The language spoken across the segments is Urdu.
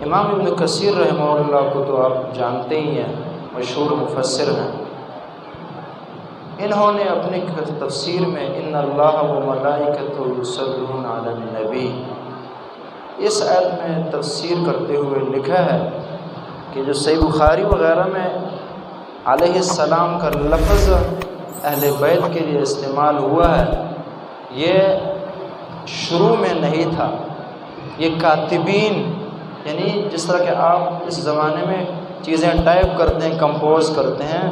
امام ابن کثیر رحمہ اللہ کو تو آپ جانتے ہی ہیں، مشہور مفسر ہیں۔ انہوں نے اپنی تفسیر میں ان اللہ و ملائکتہ یصلون علی النبی، اس آیت میں تفسیر کرتے ہوئے لکھا ہے کہ جو صحیح بخاری وغیرہ میں علیہ السلام کا لفظ اہل بیت کے لیے استعمال ہوا ہے، یہ شروع میں نہیں تھا، یہ کاتبین، یعنی جس طرح کہ آپ اس زمانے میں چیزیں ٹائپ کرتے ہیں، کمپوز کرتے ہیں،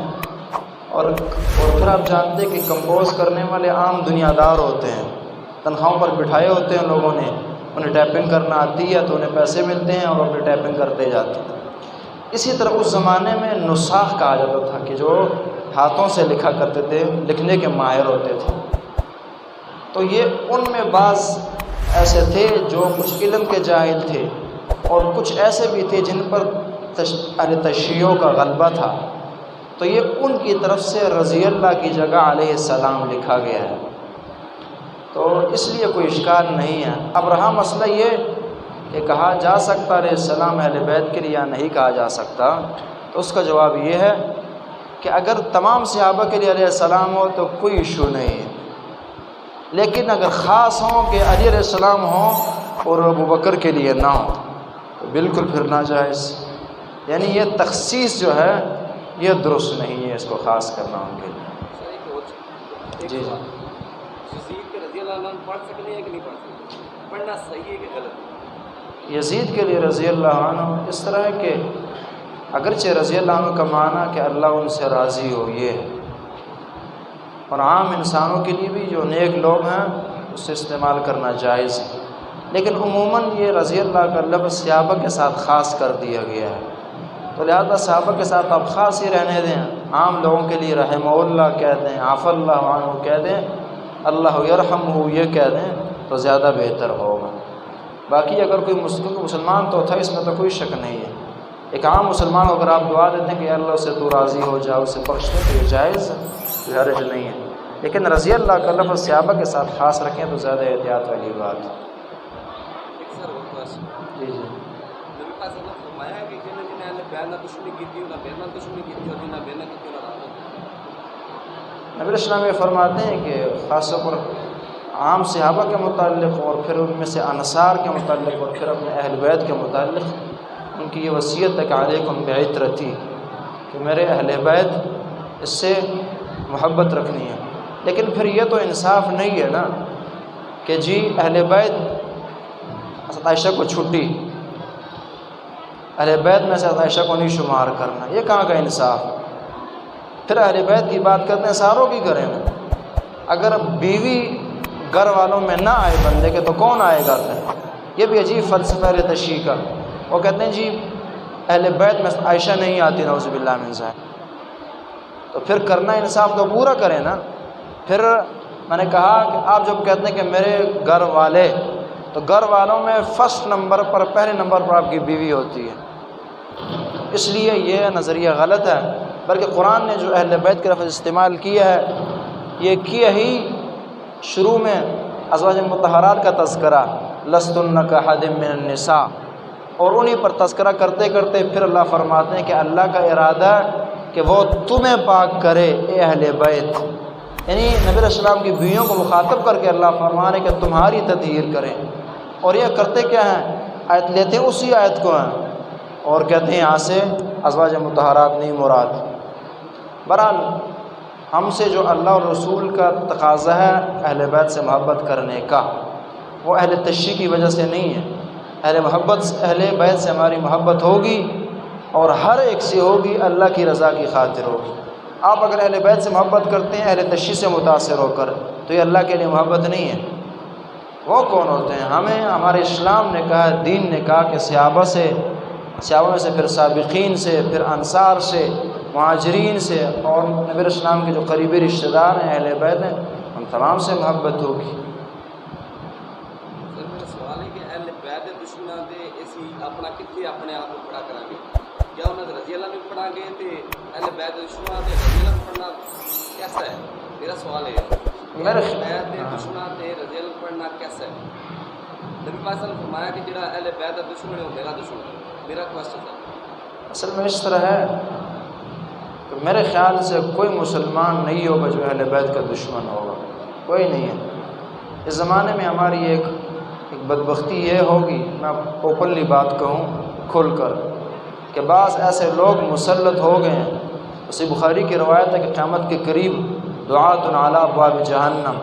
اور پھر آپ جانتے ہیں کہ کمپوز کرنے والے عام دنیا دار ہوتے ہیں، تنخواہوں پر بٹھائے ہوتے ہیں لوگوں نے، انہیں ٹائپنگ کرنا آتی ہے تو انہیں پیسے ملتے ہیں اور اپنی ٹائپنگ کرتے جاتے ہیں۔ اسی طرح اس زمانے میں نساخ کہا جاتا تھا کہ جو ہاتھوں سے لکھا کرتے تھے، لکھنے کے ماہر ہوتے تھے۔ تو یہ ان میں بعض ایسے تھے جو کچھ علم کے جاہل تھے، اور کچھ ایسے بھی تھے جن پر تشیع کا غلبہ تھا، تو یہ ان کی طرف سے رضی اللہ کی جگہ علیہ السلام لکھا گیا ہے، تو اس لیے کوئی اشکال نہیں ہے۔ اب رہا مسئلہ یہ کہ کہا جا سکتا علیہ السلام اہل بیت کے لیے یا نہیں کہا جا سکتا، تو اس کا جواب یہ ہے کہ اگر تمام صحابہ کے لیے علیہ السلام ہو تو کوئی ایشو نہیں ہے، لیکن اگر خاص ہوں کہ علی علیہ السلام ہوں اور ابو بکر کے لیے نہ ہو تو بالکل پھر ناجائز، یعنی یہ تخصیص جو ہے یہ درست نہیں ہے، اس کو خاص کرنا ان کے لیے۔ جی یزید کے رضی اللہ عنہ پڑھ سکتے ہیں کہ نہیں پڑھ سکتے؟ پڑھنا صحیح ہے کہ غلط؟ یزید کے لیے رضی اللہ عنہ اس طرح ہے کہ اگرچہ رضی اللہ عنہ کا معنی کہ اللہ ان سے راضی ہو یہ ہے، اور عام انسانوں کے لیے بھی جو نیک لوگ ہیں اس سے استعمال کرنا جائز ہے، لیکن عموماً یہ رضی اللہ کا لفظ صحابہ کے ساتھ خاص کر دیا گیا ہے، تو لہذا صحابہ کے ساتھ آپ خاص ہی رہنے دیں، عام لوگوں کے لیے رحمہ اللہ کہہ دیں، عفا اللہ عنہ کہہ دیں، اللہ یرحمہ یہ کہہ دیں تو زیادہ بہتر ہوگا۔ باقی اگر کوئی مسلمان تو تھا، اس میں تو کوئی شک نہیں ہے، ایک عام مسلمان اگر آپ دعا دیتے ہیں کہ اللہ سے تو راضی ہو جاؤ، اسے بخش دے تو یہ جائز ہے، کوئی حرج نہیں ہے، لیکن رضی اللہ کا لفظ صحابہ کے ساتھ خاص رکھیں تو زیادہ احتیاط والی بات ہے۔ جی جی نبی پاک نے فرمایا کہ جنہیں جنہیں بیان نہ دشمنی کی تھی، نہ بیان نہ دشمنی کی تھی، اور جنہیں بیان نہ کی تھی انہیں راحت ہوتی۔ نبی اسلام یہ فرماتے ہیں کہ خاص طور پر عام صحابہ کے متعلق، اور پھر ان میں سے انصار کے متعلق، اور پھر اپنے اہل بیت کے متعلق ان کی یہ وصیت ہے کہ علیکم بعترتی، کہ میرے اہل بیت اس سے محبت رکھنی ہے۔ لیکن پھر یہ تو انصاف نہیں ہے نا کہ جی اہل بیت عائشہ کو چھٹی، اہل بیت میں سے عائشہ کو نہیں شمار کرنا، یہ کہاں کا انصاف؟ پھر اہل بیت کی بات کرتے ہیں ساروں کی کریں نا، اگر بیوی گھر والوں میں نہ آئے بندے کے تو کون آئے گا؟ یہ بھی عجیب فلسفہ ہے تشیع کا، وہ کہتے ہیں جی اہل بیت میں عائشہ نہیں آتی نعوذ باللہ من ذالک، تو پھر کرنا انصاف تو پورا کریں نا۔ پھر میں نے کہا کہ آپ جب کہتے ہیں کہ میرے گھر والے، تو گھر والوں میں فرسٹ نمبر پر، پہلے نمبر پر آپ کی بیوی ہوتی ہے، اس لیے یہ نظریہ غلط ہے، بلکہ قرآن نے جو اہل بیت کے لفظ استعمال کیا ہے یہ کیا ہی شروع میں ازواج مطہرات کا تذکرہ، لستن کاحد من النساء، اور انہی پر تذکرہ کرتے کرتے پھر اللہ فرماتے ہیں کہ اللہ کا ارادہ ہے کہ وہ تمہیں پاک کرے اے اہل بیت، یعنی نبی علیہ السلام کی بیویوں کو مخاطب کر کے اللہ فرما رہے کہ تمہاری تطہیر کریں، اور یہ کرتے کیا ہیں؟ آیت لیتے ہیں اسی آیت کو ہیں اور کہتے ہیں یہاں سے ازواج مطہرات نہیں مراد۔ بہرحال ہم سے جو اللہ اور رسول کا تقاضا ہے اہل بیت سے محبت کرنے کا، وہ اہل تشیع کی وجہ سے نہیں ہے، اہل بیت سے ہماری محبت ہوگی اور ہر ایک سے ہوگی اللہ کی رضا کی خاطر ہوگی۔ آپ اگر اہل بیت سے محبت کرتے ہیں اہل تشیع سے متاثر ہو کر تو یہ اللہ کے لیے محبت نہیں ہے۔ وہ کون ہوتے ہیں؟ ہمیں ہمارے اسلام نے کہا، دین نے کہا کہ صحابہ میں سے، پھر سابقین سے، پھر انصار سے، مہاجرین سے، اور نبی علیہ السلام کے جو قریبی رشتہ دار ہیں اہل بیت ہیں ان تمام سے محبت ہوگی۔ سر میرا سوال ہے کہ اہل بیت دشمنوں دے اسی اپنا کتنے اپنے آپ کو کھڑا کریں گے؟ کیا انہوں نے رضی اللہ میں پڑھا گے تو اہل بیت دشمنوں دے رضی اللہ میں پڑھنا کیسا ہے؟ میرا سوال ہے میرے بیت دشمنوں دے رضی اللہ پڑھنا کیسا ہے؟ نبی پاک صلی اللہ علیہ وسلم نے فرمایا کہ جڑا اہل بیت دا دشمن ہے وہ میرا دشمن ہے. میرا کوشچن ہے اصل میں اس طرح ہے کہ میرے خیال سے کوئی مسلمان نہیں ہوگا جو اہل بیت کا دشمن ہوگا، کوئی نہیں ہے. اس زمانے میں ہماری ایک بدبختی یہ ہوگی، میں اوپنلی بات کہوں کھل کر، کہ بعض ایسے لوگ مسلط ہو گئے ہیں. اسی بخاری کی روایت ہے کہ قیامت کے قریب دعات علی ابواب جہنم،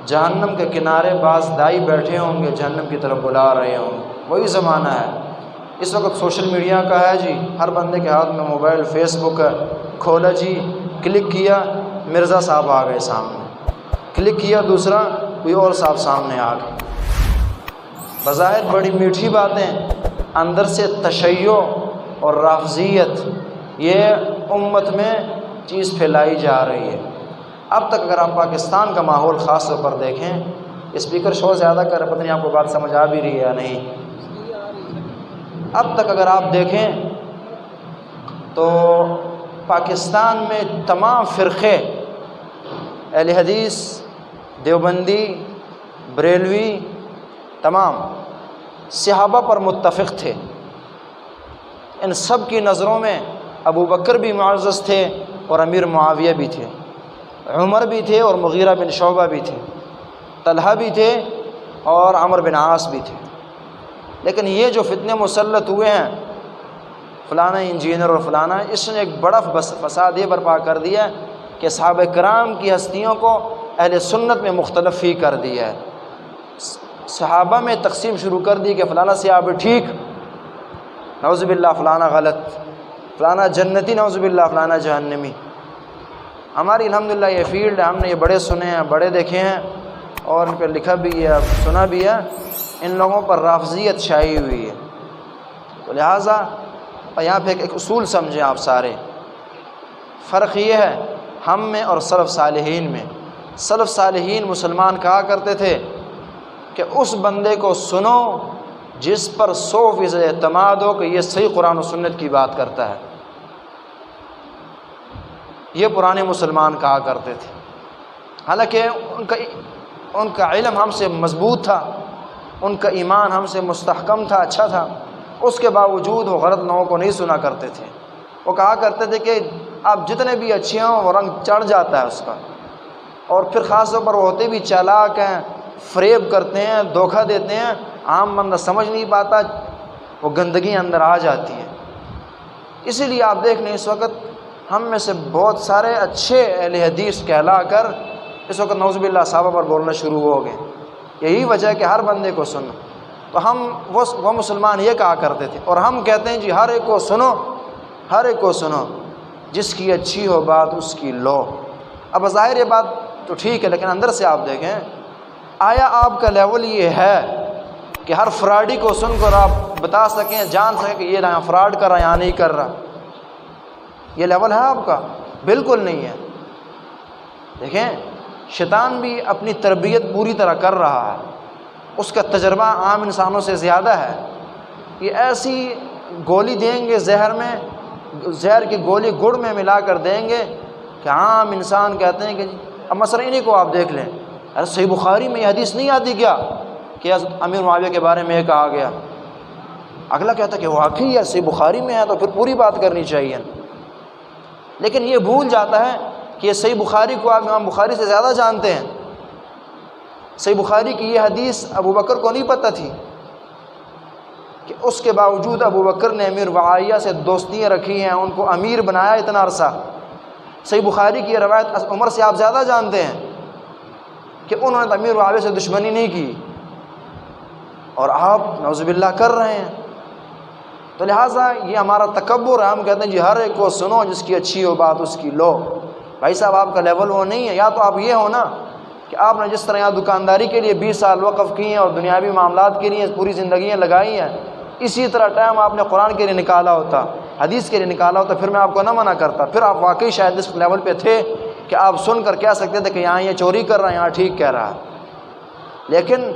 جہنم کے کنارے بعض دائی بیٹھے ہوں گے، جہنم کی طرف بلا رہے ہوں گے. وہی زمانہ ہے. اس وقت سوشل میڈیا کا ہے جی، ہر بندے کے ہاتھ میں موبائل، فیس بک ہے، کھولا جی، کلک کیا مرزا صاحب آ گئے سامنے، کلک کیا دوسرا کوئی اور صاحب سامنے آ گئے. بظاہر بڑی میٹھی باتیں، اندر سے تشیع اور رافضیت یہ امت میں چیز پھیلائی جا رہی ہے. اب تک اگر آپ پاکستان کا ماحول خاص طور پر دیکھیں، اسپیکر شو زیادہ کر رہے، پتہ نہیں آپ کو بات سمجھ آ بھی رہی ہے یا نہیں. اب تک اگر آپ دیکھیں تو پاکستان میں تمام فرقے، اہل حدیث، دیوبندی، بریلوی، تمام صحابہ پر متفق تھے. ان سب کی نظروں میں ابو بکر بھی معزز تھے اور امیر معاویہ بھی تھے، عمر بھی تھے اور مغیرہ بن شعبہ بھی تھے، طلحہ بھی تھے اور عمرو بن عاص بھی تھے. لیکن یہ جو فتنے مسلط ہوئے ہیں، فلانا انجینئر اور فلانا، اس نے ایک بڑا فساد یہ برپا کر دیا کہ صحابہ کرام کی ہستیوں کو اہل سنت میں مختلف ہی کر دیا ہے. صحابہ میں تقسیم شروع کر دی کہ فلانا صحابی ٹھیک، نعوذ باللہ، فلانا غلط، فلانا جنتی، نعوذ باللہ، فلانا جہنمی. ہماری الحمدللہ یہ فیلڈ ہے، ہم نے یہ بڑے سنے ہیں، بڑے دیکھے ہیں اور ان پہ لکھا بھی ہے، سنا بھی ہے. ان لوگوں پر رافضیت چھائی ہوئی ہے. تو لہٰذا یہاں پہ ایک اصول سمجھیں آپ سارے. فرق یہ ہے ہم میں اور سلف صالحین میں. سلف صالحین مسلمان کہا کرتے تھے کہ اس بندے کو سنو جس پر 100% اعتماد ہو کہ یہ صحیح قرآن و سنت کی بات کرتا ہے. یہ پرانے مسلمان کہا کرتے تھے. حالانکہ ان کا علم ہم سے مضبوط تھا، ان کا ایمان ہم سے مستحکم تھا، اچھا تھا. اس کے باوجود وہ غلط لوگوں کو نہیں سنا کرتے تھے. وہ کہا کرتے تھے کہ آپ جتنے بھی اچھے ہوں وہ رنگ چڑھ جاتا ہے اس کا. اور پھر خاص طور پر وہ ہوتے بھی چالاک ہیں، فریب کرتے ہیں، دھوکہ دیتے ہیں، عام بندہ سمجھ نہیں پاتا، وہ گندگی اندر آ جاتی ہے. اسی لیے آپ دیکھ لیں اس وقت ہم میں سے بہت سارے اچھے اہل حدیث کہلا کر اس وقت نعوذ باللہ صحابہ پر بولنا شروع ہو گئے. یہی وجہ ہے کہ ہر بندے کو سنو. تو ہم وہ مسلمان یہ کہا کرتے تھے، اور ہم کہتے ہیں جی ہر ایک کو سنو، ہر ایک کو سنو، جس کی اچھی ہو بات اس کی لو. اب ظاہر یہ بات تو ٹھیک ہے، لیکن اندر سے آپ دیکھیں آیا آپ کا لیول یہ ہے کہ ہر فراڈی کو سن کر آپ بتا سکیں، جان سکیں کہ یہ یہاں فراڈ کر رہا یہاں نہیں کر رہا؟ یہ لیول ہے آپ کا؟ بالکل نہیں ہے. دیکھیں شیطان بھی اپنی تربیت پوری طرح کر رہا ہے، اس کا تجربہ عام انسانوں سے زیادہ ہے. یہ ایسی گولی دیں گے زہر میں، زہر کی گولی گڑ میں ملا کر دیں گے کہ عام انسان کہتے ہیں کہ جی. اب مثلا انہیں کو آپ دیکھ لیں، ارے صحیح بخاری میں یہ حدیث نہیں آتی کیا کہ امیر معاویہ کے بارے میں یہ کہا گیا؟ اگلا کہتا کہ واقعی ہے صحیح بخاری میں ہے تو پھر پوری بات کرنی چاہیے. لیکن یہ بھول جاتا ہے کہ یہ صحیح بخاری کو آپ امام بخاری سے زیادہ جانتے ہیں. صحیح بخاری کی یہ حدیث ابو بکر کو نہیں پتہ تھی کہ اس کے باوجود ابو بکر نے امیر معاویہ سے دوستیاں رکھی ہیں، ان کو امیر بنایا اتنا عرصہ. صحیح بخاری کی یہ روایت عمر سے آپ زیادہ جانتے ہیں کہ انہوں نے امیر معاویہ سے دشمنی نہیں کی، اور آپ نعوذ باللہ کر رہے ہیں. تو لہٰذا یہ ہمارا تکبر ہے. ہم کہتے ہیں جی ہر ایک کو سنو، جس کی اچھی ہو بات اس کی لو. بھائی صاحب آپ کا لیول وہ نہیں ہے. یا تو آپ یہ ہو نا کہ آپ نے جس طرح یہاں دکانداری کے لیے 20 سال وقف کی ہیں اور دنیاوی معاملات کے لیے پوری زندگیاں لگائی ہیں، اسی طرح ٹائم آپ نے قرآن کے لیے نکالا ہوتا، حدیث کے لیے نکالا ہوتا، پھر میں آپ کو نہ منع کرتا. پھر آپ واقعی شاید اس لیول پہ تھے کہ آپ سن کر کہہ سکتے تھے کہ یہاں یہ چوری کر رہا ہے، یہاں ٹھیک کہہ رہا ہے. لیکن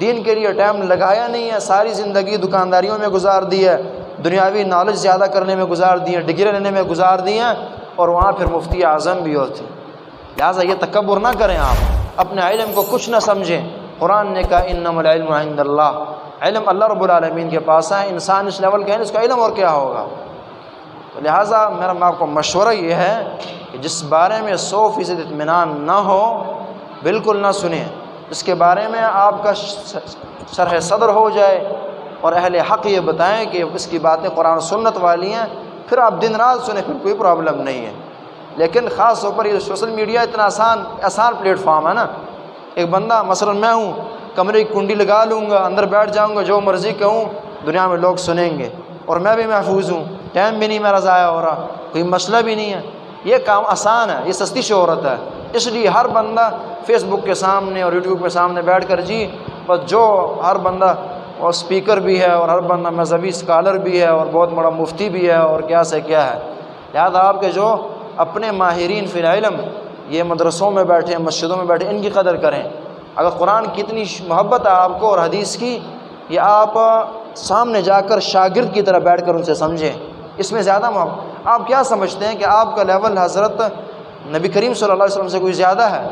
دین کے لیے ٹائم لگایا نہیں ہے، ساری زندگی دکانداریوں میں گزار دی ہے، دنیاوی نالج زیادہ کرنے میں گزار دی ہیں، ڈگری لینے میں گزار دی ہیں، اور وہاں پھر مفتی اعظم بھی ہوتے. لہٰذا یہ تکبر نہ کریں، آپ اپنے علم کو کچھ نہ سمجھیں. قرآن نے کہا انما العلم عند اللہ، علم اللہ رب العالمین کے پاس ہے، انسان اس لیول کا ہے، اس کا علم اور کیا ہوگا؟ تو لہٰذا میرا آپ کو مشورہ یہ ہے کہ جس بارے میں 100% اطمینان نہ ہو بالکل نہ سنیں، اس کے بارے میں آپ کا شرح صدر ہو جائے اور اہل حق یہ بتائیں کہ اس کی باتیں قرآن و سنت والی ہیں، پھر آپ دن رات سنیں، پھر کوئی پرابلم نہیں ہے۔ لیکن خاص طور پر یہ سوشل میڈیا اتنا آسان پلیٹ فارم ہے نا، ایک بندہ مثلا میں ہوں، کمرے کی کنڈی لگا لوں گا، اندر بیٹھ جاؤں گا، جو مرضی کہوں دنیا میں لوگ سنیں گے، اور میں بھی محفوظ ہوں، ٹائم بھی نہیں میرا ضائع ہو رہا، کوئی مسئلہ بھی نہیں ہے۔ یہ کام آسان ہے، یہ سستی شہرت ہے، اس لیے ہر بندہ فیس بک کے سامنے اور یوٹیوب کے سامنے بیٹھ کر جی بس جو ہر بندہ اور اسپیکر بھی ہے اور ہر بندہ مذہبی اسکالر بھی ہے اور بہت بڑا مفتی بھی ہے اور کیا سے کیا ہے۔ لہٰذا آپ کے جو اپنے ماہرین فی العلم یہ مدرسوں میں بیٹھے، مسجدوں میں بیٹھے، ان کی قدر کریں۔ اگر قرآن کی اتنی محبت ہے آپ کو اور حدیث کی، یہ آپ سامنے جا کر شاگرد کی طرح بیٹھ کر ان سے سمجھیں، اس میں زیادہ محبت۔ آپ کیا سمجھتے ہیں کہ آپ کا لیول حضرت نبی کریم صلی اللہ علیہ وسلم سے کوئی زیادہ ہے؟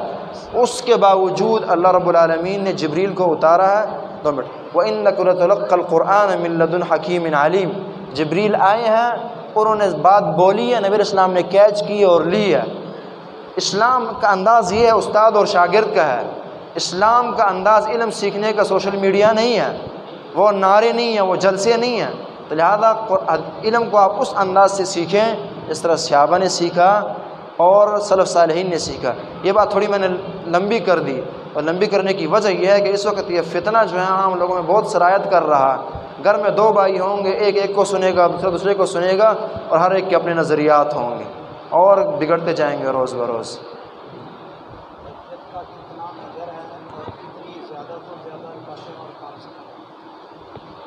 اس کے باوجود اللہ رب العالمین نے جبریل کو اتارا ہے۔ 2 منٹ، وَإِنَّكَ لَتُلَقَّى الْقُرْآنَ مِن لَّدُنْ حَكِيمٍ عَلِيمٍ، جبریل آئے ہیں، انہوں نے بات بولی ہے، نبی علیہ السلام نے کیچ کی اور لی ہے۔ اسلام کا انداز یہ ہے استاد اور شاگرد کا ہے۔ اسلام کا انداز علم سیکھنے کا سوشل میڈیا نہیں ہے، وہ نعرے نہیں ہیں، وہ جلسے نہیں ہیں۔ تو لہذا علم کو آپ اس انداز سے سیکھیں اس طرح صحابہ نے سیکھا اور سلف صالحین نے سیکھا۔ یہ بات تھوڑی میں نے لمبی کر دی، اور لمبی کرنے کی وجہ یہ ہے کہ اس وقت یہ فتنہ جو ہے عام لوگوں میں بہت سرایت کر رہا ہے۔ گھر میں 2 بھائی ہوں گے، ایک کو سنے گا، دوسرے کو سنے گا، اور ہر ایک کے اپنے نظریات ہوں گے اور بگڑتے جائیں گے روز بروز۔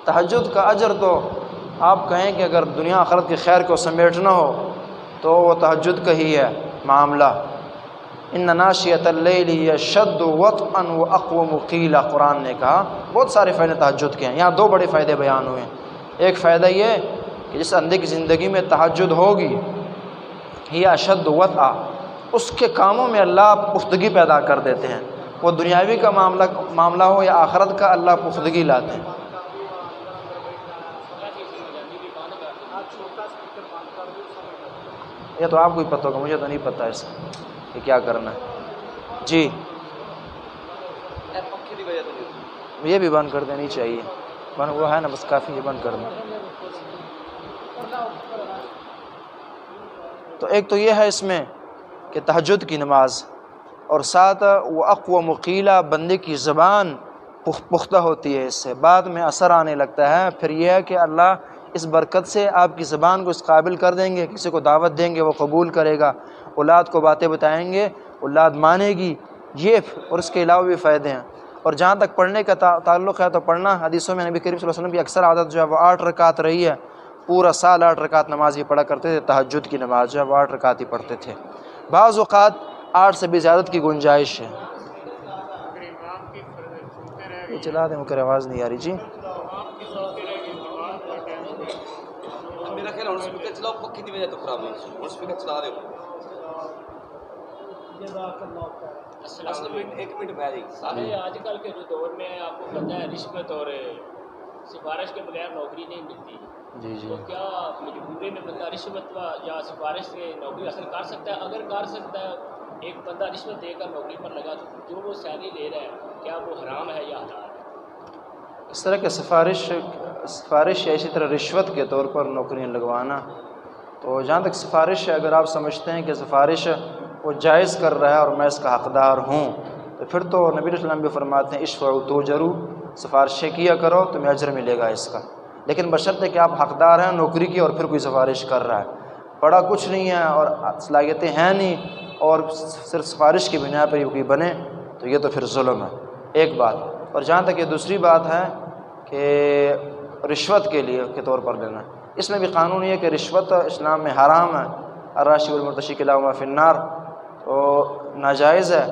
تہجد کا اجر تو آپ کہیں کہ اگر دنیا آخرت کی خیر کو سمیٹنا ہو تو وہ تہجد کا ہی ہے معاملہ۔ ان ناشیۃ اللیل اشد وطئا واقوم قیلا، قرآن نے کہا۔ بہت سارے فائدے تہجد کے ہیں، یہاں 2 بڑے فائدے بیان ہوئے ہیں۔ ایک فائدہ یہ کہ جس بندے کی زندگی میں تہجد ہوگی یہ اشد وطئا، اس کے کاموں میں اللہ پختگی پیدا کر دیتے ہیں، وہ دنیاوی کا معاملہ ہو یا آخرت کا، اللہ پختگی لاتے ہیں۔ یہ تو آپ کو ہی پتہ ہوگا، مجھے تو نہیں پتہ اس کہ کیا کرنا ہے۔ جی یہ بھی بند کر دینی چاہیے، وہ ہے نا بس کافی، یہ بند کر دیں۔ تو ایک تو یہ ہے اس میں کہ تہجد کی نماز، اور ساتھ وہ اقوام قیلا، بندے کی زبان پختہ ہوتی ہے، اس سے بعد میں اثر آنے لگتا ہے۔ پھر یہ ہے کہ اللہ اس برکت سے آپ کی زبان کو اس قابل کر دیں گے، کسی کو دعوت دیں گے وہ قبول کرے گا، اولاد کو باتیں بتائیں گے اولاد مانے گی، یہ اور اس کے علاوہ بھی فائدے ہیں۔ اور جہاں تک پڑھنے کا تعلق ہے تو پڑھنا، حدیثوں میں نبی کریم صلی اللہ علیہ وسلم کی اکثر عادت جو ہے وہ 8 رکعت رہی ہے، پورا سال 8 رکعت نماز ہی پڑھا کرتے تھے، تہجد کی نماز جو ہے وہ 8 رکعت ہی پڑھتے تھے، بعض اوقات 8 سے بھی زیادت کی گنجائش ہے۔ یہ چلا دیں، مکر آواز نہیں آ رہی۔ جی میرا خیال ہے اسپیکر چلاؤ، پکھی دی وجہ تو خراب نہیں، اور اسپیکر چلا رہے ہو۔ اصل میں 1 منٹ میں آج کل کے جو دور میں آپ کو پتہ ہے رشوت اور سفارش کے بغیر نوکری نہیں ملتی، جی تو کیا مجبوری میں بندہ رشوت یا سفارش سے نوکری حاصل کر سکتا ہے؟ اگر کر سکتا ہے، ایک بندہ رشوت دے کر نوکری پر لگا تو جو وہ سیلری لے رہا ہے کیا وہ حرام ہے یا حلال ہے؟ اس طرح کے سفارش یا اسی طرح رشوت کے طور پر نوکریاں لگوانا، تو جہاں تک سفارش ہے، اگر آپ سمجھتے ہیں کہ سفارش وہ جائز کر رہا ہے اور میں اس کا حقدار ہوں، تو پھر تو نبی علیہ السلام بھی فرماتے ہیں اشفعوا تؤجروا، سفارشیں کیا کرو تمہیں اجر ملے گا اس کا، لیکن بشرطے کہ آپ حقدار ہیں نوکری کی اور پھر کوئی سفارش کر رہا ہے، پڑھا کچھ نہیں ہے اور صلاحیتیں ہیں نہیں اور صرف سفارش کی بنا پر کوئی بنے، تو یہ تو پھر ظلم ہے، ایک بات۔ اور جہاں تک یہ دوسری بات ہے کہ رشوت کے طور پر لینا، اس میں بھی قانون یہ ہے کہ رشوت اسلام میں حرام ہے، الراشی والمرتشی کلاہما فی النار، تو ناجائز ہے۔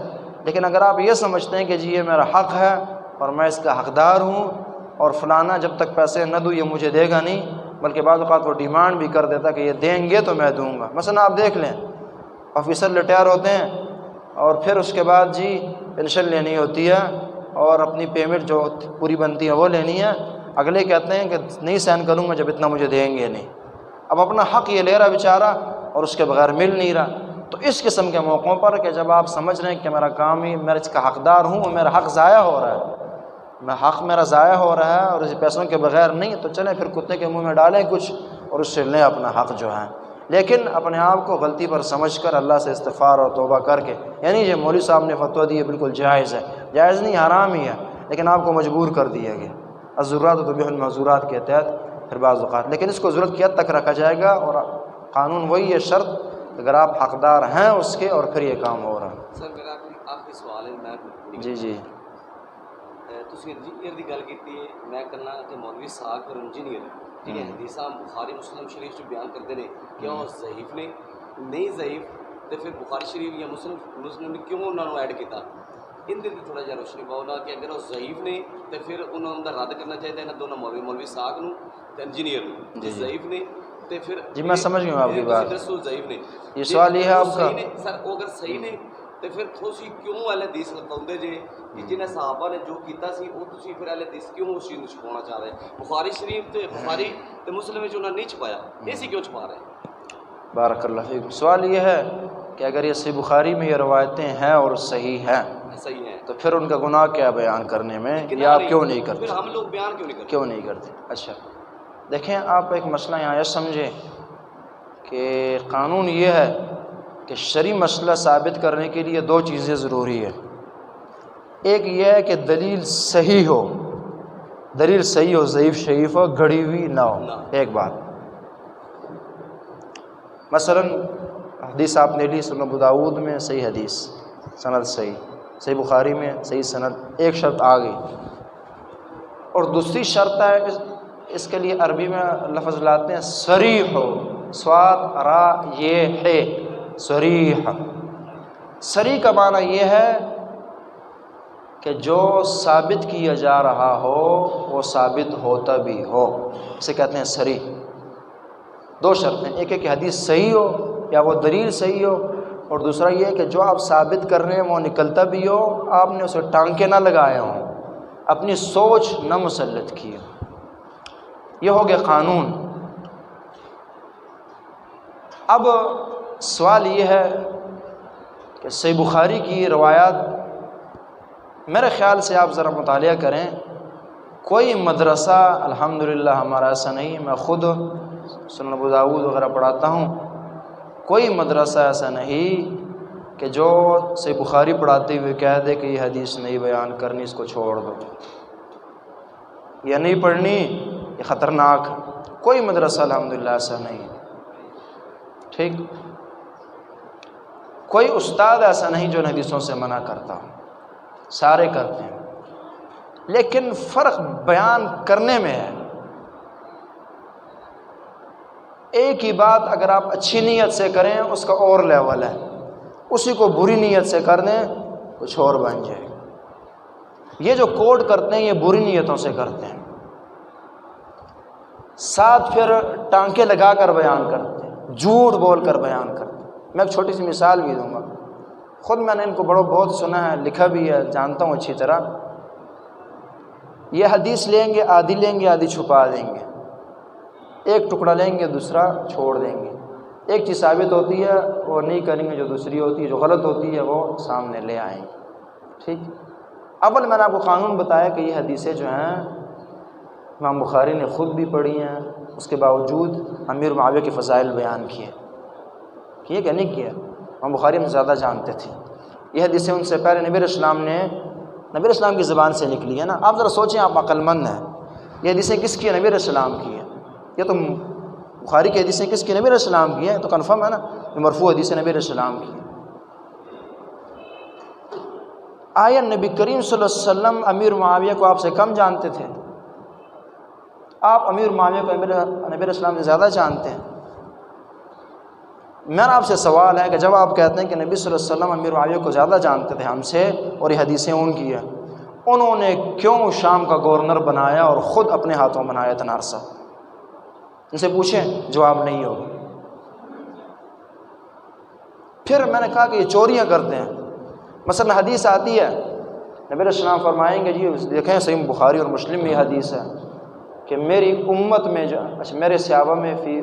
لیکن اگر آپ یہ سمجھتے ہیں کہ جی یہ میرا حق ہے اور میں اس کا حقدار ہوں اور فلانا جب تک پیسے نہ دوں یہ مجھے دے گا نہیں، بلکہ بعض اوقات وہ ڈیمانڈ بھی کر دیتا کہ یہ دیں گے تو میں دوں گا۔ مثلا آپ دیکھ لیں آفیسر ریٹائر ہوتے ہیں اور پھر اس کے بعد جی پینشن لینی ہوتی ہے اور اپنی پیمنٹ جو پوری بنتی ہے وہ لینی ہے، اگلے کہتے ہیں کہ نہیں سائن کروں گا جب اتنا مجھے دیں گے نہیں۔ اب اپنا حق یہ لے رہا بیچارہ اور اس کے بغیر مل نہیں رہا۔ تو اس قسم کے موقعوں پر کہ جب آپ سمجھ رہے ہیں کہ میرا کام ہی میں اس کا حقدار ہوں اور میرا حق ضائع ہو رہا ہے، حق میرا ضائع ہو رہا ہے اور اس پیسوں کے بغیر نہیں، تو چلیں پھر کتے کے منہ میں ڈالیں کچھ اور اس سے لیں اپنا حق جو ہے، لیکن اپنے آپ کو غلطی پر سمجھ کر اللہ سے استغفار اور توبہ کر کے، یعنی یہ مولوی صاحب نے فتویٰ دی ہے بالکل جائز ہے، جائز نہیں حرام ہی ہے، لیکن آپ کو مجبور کر دیا گیا الضرورات تبیح المحظورات کے تحت پھر بعض اوقات، لیکن اس کو ضرورت کی حد تک رکھا جائے گا اور قانون وہی ہے، شرط اگر آپ حقدار ہیں اس کے اور پھر یہ کام ہو رہا ہے۔ سر میرا آخری سوال ہے، میں جی ਤੁਸੀਂ ਇੰਜੀਨੀਅਰ ਦੀ ਗੱਲ ਕੀਤੀ ਹੈ, ਮੈਂ ਕਹਿੰਦਾ ਕਿ ਮੌਲਵੀ ਸਾਗ ਔਰ ਇੰਜੀਨੀਅਰ ਠੀਕ ਹੈ ਹਦੀਸਾਂ ਬੁਖਾਰੀ ਮੁਸਲਿਮ ਸ਼ਰੀਫ 'ਚ ਬਿਆਨ ਕਰਦੇ ਨੇ ਕਿ ਉਹ ਜ਼ਈਫ ਨੇ, ਨਹੀਂ ਜ਼ਈਫ ਤੇ ਫਿਰ ਬੁਖਾਰੀ ਸ਼ਰੀਫ ਜਾਂ ਮੁਸਲਿਮ ਨੇ ਕਿਉਂ ਉਹਨਾਂ ਨੂੰ ਐਡ ਕੀਤਾ, ਇਹਦੇ ਤੇ ਥੋੜਾ ਜਿਹਾ ਰੋਸ਼ਨੀ ਪਾਓ ਨਾ ਕਿ ਅਗਰ ਉਹ ਜ਼ਈਫ ਨੇ ਤੇ ਫਿਰ ਉਹਨਾਂ ਦਾ ਰੱਦ ਕਰਨਾ ਚਾਹੀਦਾ ਇਹਨਾਂ ਦੋਨੋਂ ਮੌਲਵੀ ਸਾਗ ਨੂੰ ਤੇ ਇੰਜੀਨੀਅਰ ਨੂੰ, ਜੇ ਜ਼ਈਫ ਨੇ ਤੇ ਫਿਰ جی میں سمجھ گیا آپ کی بات، ਦੱਸੋ ਜ਼ਈਫ ਨੇ, یہ سوال یہ ہے آپ کا ਸਰ ਉਹ ਅਗਰ ਸਹੀ ਨੇ ਤੇ ਫਿਰ ਤੁਸੀਂ ਕਿਉਂ ਅਹਿਲ ਹਦੀਸ ਲਗਾਉਂਦੇ ਜੇ ਕਿ ਜਿਹਨੇ ਸਹਾਬਾ ਨੇ ਜੋ ਕੀਤਾ ਸੀ ਉਹ ਤੁਸੀਂ ਫਿਰ ਅਹਿਲ ਹਦੀਸ ਕਿਉਂ ਉਸ ਚੀਜ਼ ਨੂੰ ਛੁਪਾਉਣਾ ਚਾਹ ਰਹੇ? بخاری شریف ਤੇ بخاری ਤੇ مسلم ਵਿੱਚ ਉਹਨਾਂ نہیں چھپایا، ایسی کیوں چھپا رہے ہیں؟ بارک اللہ فیکم۔ سوال یہ ہے کہ اگر یہ صحیح بخاری میں یہ روایتیں ہیں اور صحیح ہیں صحیح ہے تو پھر ان کا گناہ کیا بیان کرنے میں، یا آپ کیوں نہیں کرتے؟ پھر ہم لوگ بیان کیوں نہیں کرتے؟ کیوں نہیں کرتے؟ اچھا دیکھیں، آپ ایک مسئلہ یہاں یہ سمجھیں کہ قانون یہ ہے کہ شرعی مسئلہ ثابت کرنے کے لیے دو چیزیں ضروری ہے، ایک یہ ہے کہ دلیل صحیح ہو، دلیل صحیح ہو، ضعیف شریف ہو، گھڑی ہوئی نہ ہو، ایک بات۔ مثلا حدیث آپ نے لی سنن ابو داؤد میں صحیح حدیث، سند صحیح، صحیح بخاری میں صحیح سند، ایک شرط آ گئی، اور دوسری شرط ہے اس کے لیے عربی میں لفظ لاتے ہیں صریح ہو، سواد را یہ ہے صریح۔ صریح کا معنی یہ ہے کہ جو ثابت کیا جا رہا ہو وہ ثابت ہوتا بھی ہو، اسے کہتے ہیں صریح۔ دو شرطیں، ایک ہے کہ حدیث صحیح ہو یا وہ دلیل صحیح ہو، اور دوسرا یہ ہے کہ جو آپ ثابت کر رہے ہیں وہ نکلتا بھی ہو، آپ نے اسے ٹانکے نہ لگائے ہوں، اپنی سوچ نہ مسلط کی ہو۔ یہ ہو گیا قانون۔ اب سوال یہ ہے کہ صحیح بخاری کی روایات میرے خیال سے آپ ذرا مطالعہ کریں، کوئی مدرسہ الحمدللہ ہمارا ایسا نہیں، میں خود سنن ابو داؤد وغیرہ پڑھاتا ہوں، کوئی مدرسہ ایسا نہیں کہ جو صحیح بخاری پڑھاتے ہوئے کہہ دے کہ یہ حدیث نہیں بیان کرنی، اس کو چھوڑ دو، یہ نہیں پڑھنی، یہ خطرناک ہے۔ کوئی مدرسہ الحمدللہ ایسا نہیں، ٹھیک؟ کوئی استاد ایسا نہیں جو ان حدیثوں سے منع کرتا ہو، سارے کرتے ہیں، لیکن فرق بیان کرنے میں ہے۔ ایک ہی بات اگر آپ اچھی نیت سے کریں اس کا اور لیول ہے، اسی کو بری نیت سے کر دیں کچھ اور بن جائے۔ یہ جو کوٹ کرتے ہیں یہ بری نیتوں سے کرتے ہیں، ساتھ پھر ٹانکے لگا کر بیان کرتے ہیں، جھوٹ بول کر بیان کرتے ہیں۔ میں ایک چھوٹی سی مثال بھی دوں گا، خود میں نے ان کو بہت سنا ہے، لکھا بھی ہے، جانتا ہوں اچھی طرح۔ یہ حدیث لیں گے، آدھی لیں گے، آدھی چھپا دیں گے، ایک ٹکڑا لیں گے، دوسرا چھوڑ دیں گے، ایک چیز ثابت ہوتی ہے وہ نہیں کریں گے، جو دوسری ہوتی ہے، جو غلط ہوتی ہے وہ سامنے لے آئیں گے، ٹھیک؟ اول میں نے آپ کو قانون بتایا کہ یہ حدیثیں جو ہیں امام بخاری نے خود بھی پڑھی ہیں، اس کے باوجود امیر معاویہ کے فضائل بیان کیے کہ نہیں کیا؟ امام بخاری ہم زیادہ جانتے تھے، یہ حدیثیں ان سے پہلے نبی علیہ السلام نے، نبی علیہ السلام کی زبان سے نکلی ہے نا۔ آپ ذرا سوچیں، آپ عقل مند ہیں، یہ حدیثیں کس کی ہیں؟ نبی علیہ السلام کی ہیں۔ یہ تو بخاری کی حدیثیں کس کی؟ نبی علیہ السلام کی ہیں، تو کنفرم ہے نا، یہ مرفوع حدیثیں نبی علیہ السلام کی ہیں۔ آیا نبی کریم صلی اللہ علیہ وسلم امیر معاویہ کو آپ سے کم جانتے تھے؟ آپ امیر معاویہ کو نبی علیہ السلام سے زیادہ جانتے ہیں؟ میرا آپ سے سوال ہے کہ جب آپ کہتے ہیں کہ نبی صلی اللہ علیہ وسلم امیر معاویہ کو زیادہ جانتے تھے ہم سے اور یہ حدیثیں ان کی ہیں، انہوں نے کیوں شام کا گورنر بنایا اور خود اپنے ہاتھوں بنایا تنارسا؟ ان سے پوچھیں، جواب نہیں ہوگا۔ پھر میں نے کہا کہ یہ چوریاں کرتے ہیں، مثلا حدیث آتی ہے نبی علیہ السلام فرمائیں گے، جی دیکھیں صحیح بخاری اور مسلم میں یہ حدیث ہے کہ میری امت میں میرے صحابہ میں فی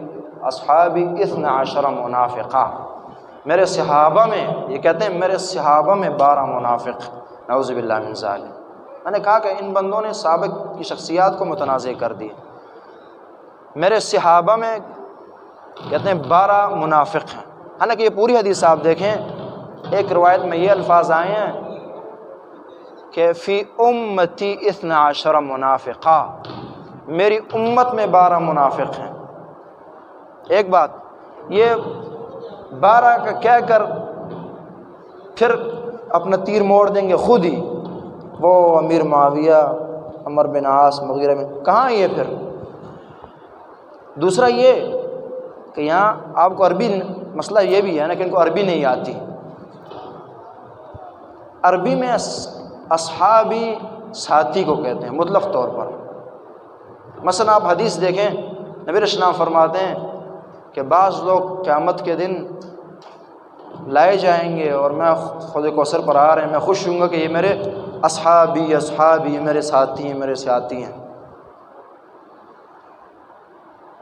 اصحابی 12 منافقہ، میرے صحابہ میں، یہ کہتے ہیں میرے صحابہ میں 12 منافق، نعوذ باللہ من ذالک۔ میں نے کہا کہ ان بندوں نے سابق کی شخصیات کو متنازع کر دی۔ میرے صحابہ میں کہتے ہیں 12 منافق ہیں، حالانکہ یہ پوری حدیث آپ دیکھیں، ایک روایت میں یہ الفاظ آئے ہیں کہ فی امتی 12 منافقہ، میری امت میں 12 منافق ہیں۔ ایک بات یہ 12 کا کہہ کر پھر اپنا تیر موڑ دیں گے خود ہی، وہ امیر معاویہ، عمر بن عاص، مغیرہ بن، کہاں یہ پھر؟ دوسرا یہ کہ یہاں آپ کو عربی، مسئلہ یہ بھی ہے نا کہ ان کو عربی نہیں آتی۔ عربی میں اصحابی ساتھی کو کہتے ہیں مطلق طور پر۔ مثلا آپ حدیث دیکھیں، نبی علیہ السلام فرماتے ہیں کہ بعض لوگ قیامت کے دن لائے جائیں گے اور میں خود کوثر پر آ رہے ہیں، میں خوش ہوں گا کہ یہ میرے اصحابی، یہ میرے ساتھی ہیں، میرے ساتھی ہیں،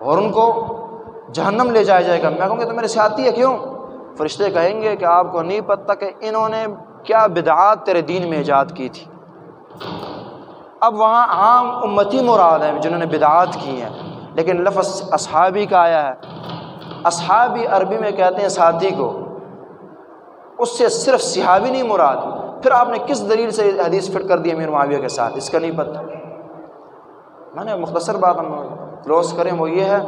اور ان کو جہنم لے جایا جائے گا۔ میں کہوں گا تو میرے ساتھی ہے، کیوں؟ فرشتے کہیں گے کہ آپ کو نہیں پتہ کہ انہوں نے کیا بدعات تیرے دین میں ایجاد کی تھی۔ اب وہاں عام امتی مراد ہے جنہوں نے بدعات کی ہیں، لیکن لفظ اصحابی کا آیا ہے۔ اصحابی عربی میں کہتے ہیں ساتھی کو، اس سے صرف صحابی نہیں مراد۔ پھر آپ نے کس دلیل سے حدیث فٹ کر دی امیر معاویہ کے ساتھ، اس کا نہیں پتہ۔ میں نے مختصر بات ہم کلوز کریں، وہ یہ ہے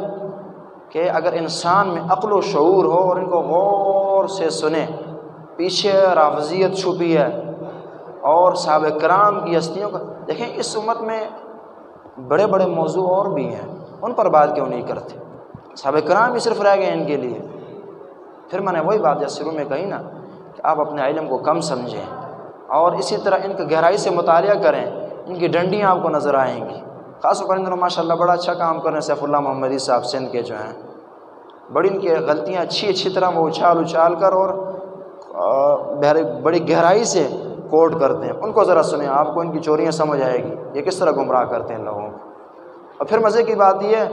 کہ اگر انسان میں عقل و شعور ہو اور ان کو غور سے سنیں، پیچھے رافضیت چھپی ہے اور صحابہ کرام کی ہستیوں کا دیکھیں۔ اس امت میں بڑے بڑے موضوع اور بھی ہیں، ان پر بات کیوں نہیں کرتے؟ صحابہ کرام ہی صرف رہ گئے ان کے لیے۔ پھر میں نے وہی بات جیسے شروع میں کہی نا کہ آپ اپنے علم کو کم سمجھیں اور اسی طرح ان کا گہرائی سے مطالعہ کریں، ان کی ڈنڈیاں آپ کو نظر آئیں گی۔ خاص طور پر ان ماشاء اللہ بڑا اچھا کام کر رہے ہیں سیف اللہ محمدی صاحب سندھ کے جو ہیں، بڑی ان کی غلطیاں اچھی طرح وہ اچھال کر اور بڑی گہرائی سے کوٹ کرتے ہیں۔ ان کو ذرا سنیں، آپ کو ان کی چوریاں سمجھ آئے گی، یہ کس طرح گمراہ کرتے ہیں لوگوں کو۔ اور پھر مزے کی بات یہ ہے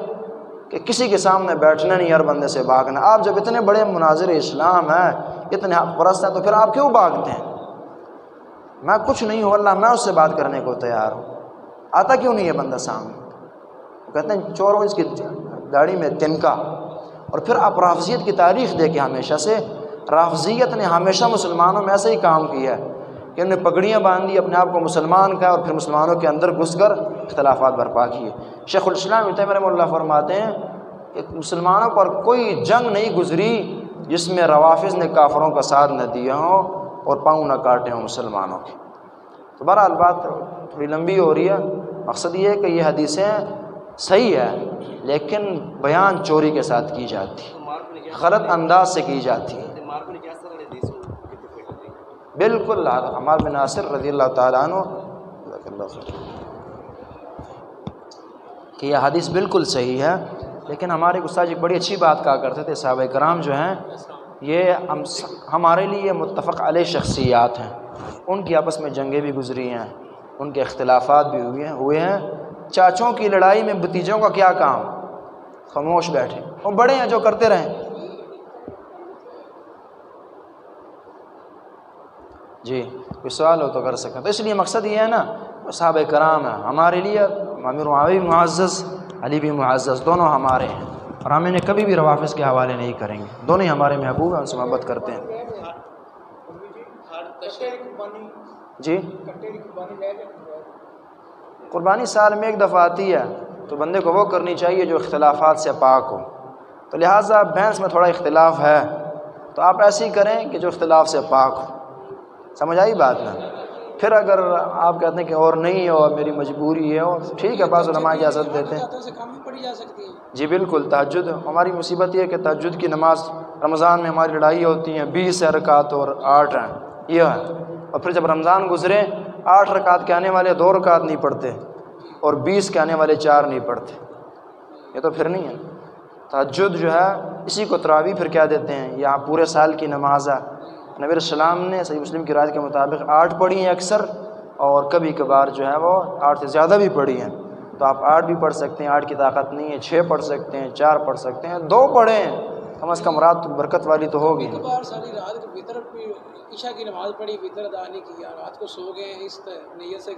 کہ کسی کے سامنے بیٹھنا نہیں، ہر بندے سے بھاگنا۔ آپ جب اتنے بڑے مناظر اسلام ہیں، اتنے حق پرست ہیں، تو پھر آپ کیوں بھاگتے ہیں؟ میں کچھ نہیں ہوں، اللہ میں اس سے بات کرنے کو تیار ہوں، آتا کیوں نہیں ہے بندہ سامنے؟ وہ کہتے ہیں چوروں اس کی داڑھی میں تنکا۔ اور پھر آپ رافضیت کی تاریخ دیکھیں، ہمیشہ سے رافضیت نے ہمیشہ مسلمانوں میں ایسا ہی کام کیا ہے کہ انہوں نے پگڑیاں باندھی، اپنے آپ کو مسلمان کہا اور پھر مسلمانوں کے اندر گھس کر اختلافات برپا کیے۔ شیخ الاسلام ابن تیمیہ رحمہ اللہ فرماتے ہیں کہ مسلمانوں پر کوئی جنگ نہیں گزری جس میں روافض نے کافروں کا ساتھ نہ دیا ہو اور پاؤں نہ کاٹے ہوں مسلمانوں کے۔ تو بہرحال بات تھوڑی لمبی ہو رہی ہے، مقصد یہ ہے کہ یہ حدیثیں صحیح ہے لیکن بیان چوری کے ساتھ کی جاتی، غلط انداز سے کی جاتی ہے۔ بالکل عمار بن ناصر رضی اللہ تعالیٰ عنہ کہ یہ حدیث بالکل صحیح ہے، لیکن ہمارے استاد ایک بڑی اچھی بات کہا کرتے تھے، صحابہ کرام جو ہیں یہ ہمارے لیے متفق علیہ شخصیات ہیں، ان کی آپس میں جنگیں بھی گزری ہیں، ان کے اختلافات بھی ہوئے ہیں۔ چاچوں کی لڑائی میں بھتیجوں کا کیا کام؟ خاموش بیٹھے، وہ بڑے ہیں جو کرتے رہیں۔ جی کوئی سوال ہو تو کر سکتے ہیں۔ تو اس لیے مقصد یہ ہے نا، صحابہ کرام ہیں ہمارے لیے، امیر معاویہ بھی معزز، علی بھی معزز، دونوں ہمارے ہیں اور ہم انہیں کبھی بھی روافض کے حوالے نہیں کریں گے، دونوں ہی ہمارے محبوب ہیں، ان سے محبت کرتے ہیں۔ جی قربانی سال میں ایک دفعہ آتی ہے تو بندے کو وہ کرنی چاہیے جو اختلافات سے پاک ہو، تو لہٰذا بھینس میں تھوڑا اختلاف ہے تو آپ ایسے ہی کریں کہ جو اختلاف سے پاک ہو۔ سمجھ آئی بات نا؟ پھر اگر آپ کہتے ہیں کہ اور نہیں ہو، میری مجبوری ہے، اور ٹھیک ہے، بعض علماء اجازت دیتے ہیں۔ جی بالکل، تہجد ہماری مصیبت یہ ہے کہ تہجد کی نماز رمضان میں ہماری لڑائی ہوتی ہیں، 20 رکعت اور 8 ہیں یہ ہے، اور پھر جب رمضان گزرے 8 رکعت کے آنے والے 2 رکعت نہیں پڑھتے اور 20 کے آنے والے 4 نہیں پڑھتے، یہ تو پھر نہیں ہے۔ تہجد جو ہے اسی کو تراویح پھر کیا دیتے ہیں، یہاں پورے سال کی نماز ہے۔ نبی علیہ السلام نے صحیح مسلم کی روایت کے مطابق 8 پڑھی ہیں اکثر، اور کبھی کبھار جو ہے وہ 8 سے زیادہ بھی پڑھی ہیں، تو آپ 8 بھی پڑھ سکتے ہیں، 8 کی طاقت نہیں ہے 6 پڑھ سکتے ہیں، 4 پڑھ سکتے ہیں، 2 پڑھیں، کم از کم رات برکت والی تو ہوگی۔ ایک بار ساری رات کو وطر عشاء کی نماز پڑھی، وطر ادا نہیں کیا، رات کو سو گئے اس نیت سے